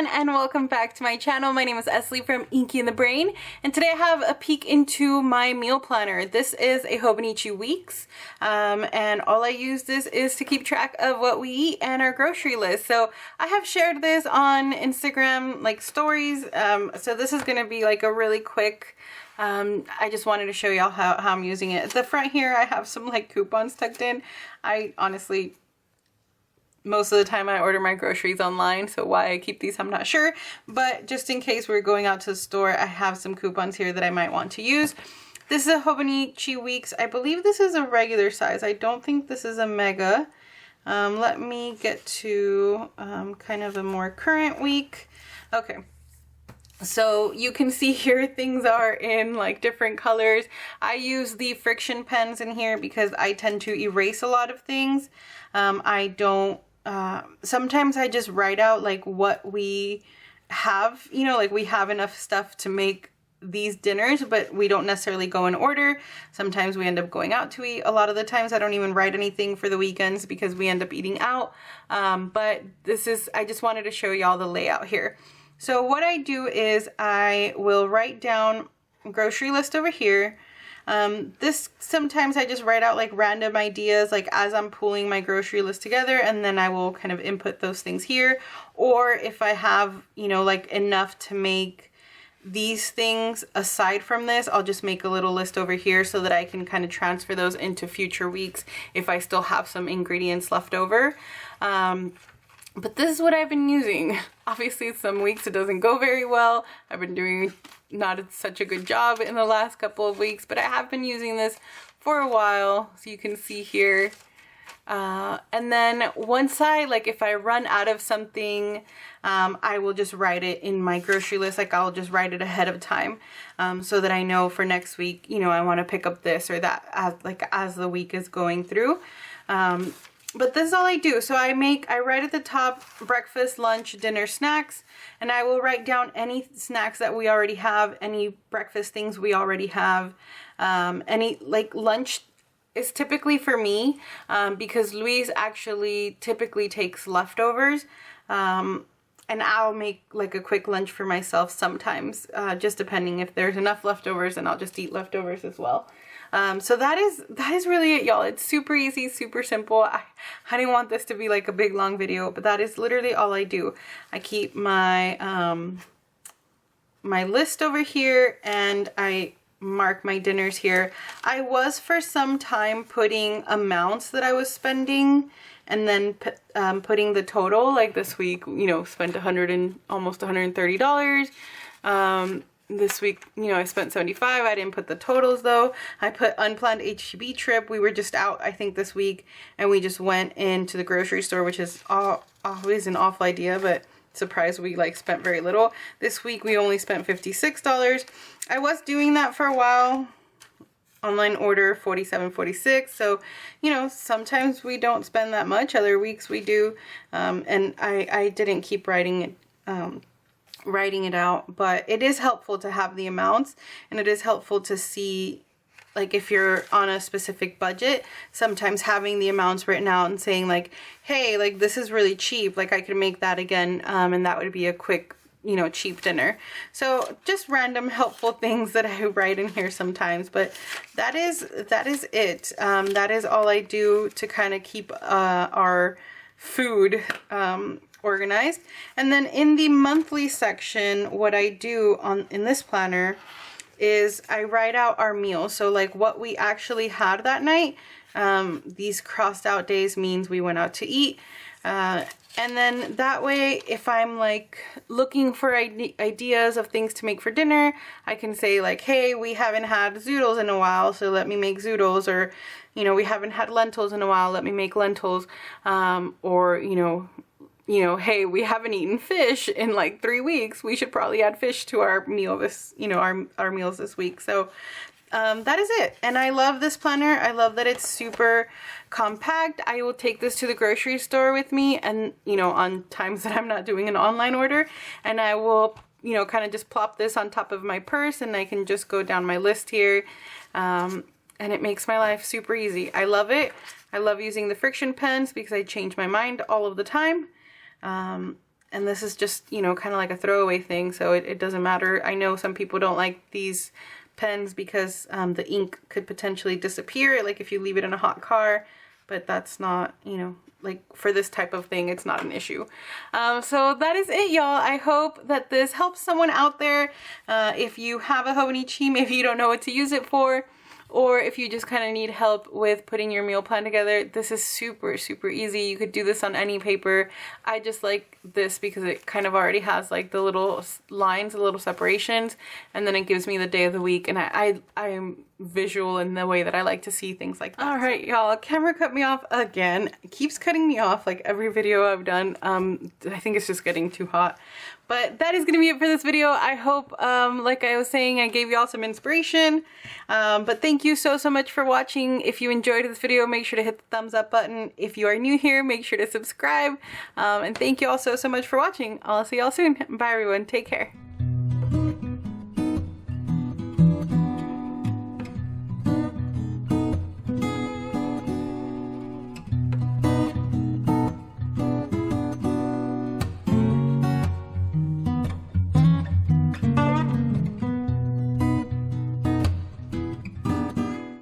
everyone, and welcome back to my channel. My name is Esli from inkeandthebrain, and today I have a peek into my meal planner. This is a Hobonichi Weeks, and all I use this is to keep track of what we eat and our grocery list. So I have shared this on Instagram, like stories, so this is going to be like a really quick, I just wanted to show y'all how I'm using it. At the front here, I have some like coupons tucked in. I honestly, most of the time I order my groceries online, so why I keep these I'm not sure, but just in case we're going out to the store, I have some coupons here that I might want to use. This is a Hobonichi Weeks. I believe this is a regular size. I don't think this is a mega. Let me get to kind of a more current week. Okay. So you can see here things are in like different colors. I use the friction pens in here because I tend to erase a lot of things. I don't, sometimes I just write out like what we have, you know, like we have enough stuff to make these dinners, but we don't necessarily go in order. Sometimes we end up going out to eat. A lot of the times I don't even write anything for the weekends because we end up eating out. But this is, I just wanted to show y'all the layout here. So what I do is I will write down a grocery list over here. This sometimes I just write out like random ideas like as I'm pulling my grocery list together, and then I will kind of input those things here. Or if I have, you know, like enough to make these things aside from this, I'll just make a little list over here so that I can kind of transfer those into future weeks if I still have some ingredients left over. But this is what I've been using. Obviously, some weeks it doesn't go very well. I've been doing not such a good job in the last couple of weeks, but I have been using this for a while. So you can see here. And then once if I run out of something, I will just write it in my grocery list. Like I'll just write it ahead of time, so that I know for next week, you know, I want to pick up this or that as the week is going through. But this is all I do. So I write at the top breakfast, lunch, dinner, snacks, and I will write down any snacks that we already have, any breakfast things we already have, any like lunch is typically for me, because Luis actually typically takes leftovers, and I'll make like a quick lunch for myself sometimes, just depending if there's enough leftovers, and I'll just eat leftovers as well. So that is really it, y'all. It's super easy, super simple. I didn't want this to be like a big long video, but that is literally all I do. I keep my my list over here, and I mark my dinners here. I was for some time putting amounts that I was spending, and then putting the total. Like this week, you know, spent almost $130. This week, you know, I spent $75. I didn't put the totals though. I put unplanned HEB trip. We were just out, I think, this week, and we just went into the grocery store, which is always an awful idea, but surprised we like spent very little. This week we only spent $56. I was doing that for a while. Online order $47.46. So, you know, sometimes we don't spend that much. Other weeks we do. And I didn't keep writing it out, but it is helpful to have the amounts, and it is helpful to see, like if you're on a specific budget, sometimes having the amounts written out and saying like, hey, like this is really cheap, like I could make that again, and that would be a quick, you know, cheap dinner. So just random helpful things that I write in here sometimes, but that is it. That is all I do to kind of keep our food organized. And then in the monthly section, what I do in this planner is I write out our meals. So like what we actually had that night. These crossed out days means we went out to eat. And then that way, if I'm like looking for ideas of things to make for dinner, I can say like, hey, we haven't had zoodles in a while, so let me make zoodles. Or, you know, we haven't had lentils in a while, let me make lentils. Or, you know, hey, we haven't eaten fish in like 3 weeks. We should probably add fish to our meal this, you know, our meals this week. So that is it. And I love this planner. I love that it's super compact. I will take this to the grocery store with me, and, you know, on times that I'm not doing an online order, and I will, you know, kind of just plop this on top of my purse, and I can just go down my list here. And it makes my life super easy. I love it. I love using the friction pens because I change my mind all of the time. And this is just, you know, kind of like a throwaway thing, so it doesn't matter. I know some people don't like these pens because the ink could potentially disappear, like if you leave it in a hot car, but that's not, you know, like for this type of thing, it's not an issue. So that is it, y'all. I hope that this helps someone out there. If you have a Hobonichi, maybe you don't know what to use it for, or if you just kind of need help with putting your meal plan together, this is super, super easy. You could do this on any paper. I just like this because it kind of already has like the little lines, the little separations, and then it gives me the day of the week, and I am visual in the way that I like to see things like that. Alright, y'all, camera cut me off again. It keeps cutting me off like every video I've done. I think it's just getting too hot. But that is going to be it for this video. I hope, like I was saying, I gave y'all some inspiration. But thank you so much for watching. If you enjoyed this video, make sure to hit the thumbs up button. If you are new here, make sure to subscribe. And thank you all so much for watching. I'll see y'all soon. Bye everyone. Take care.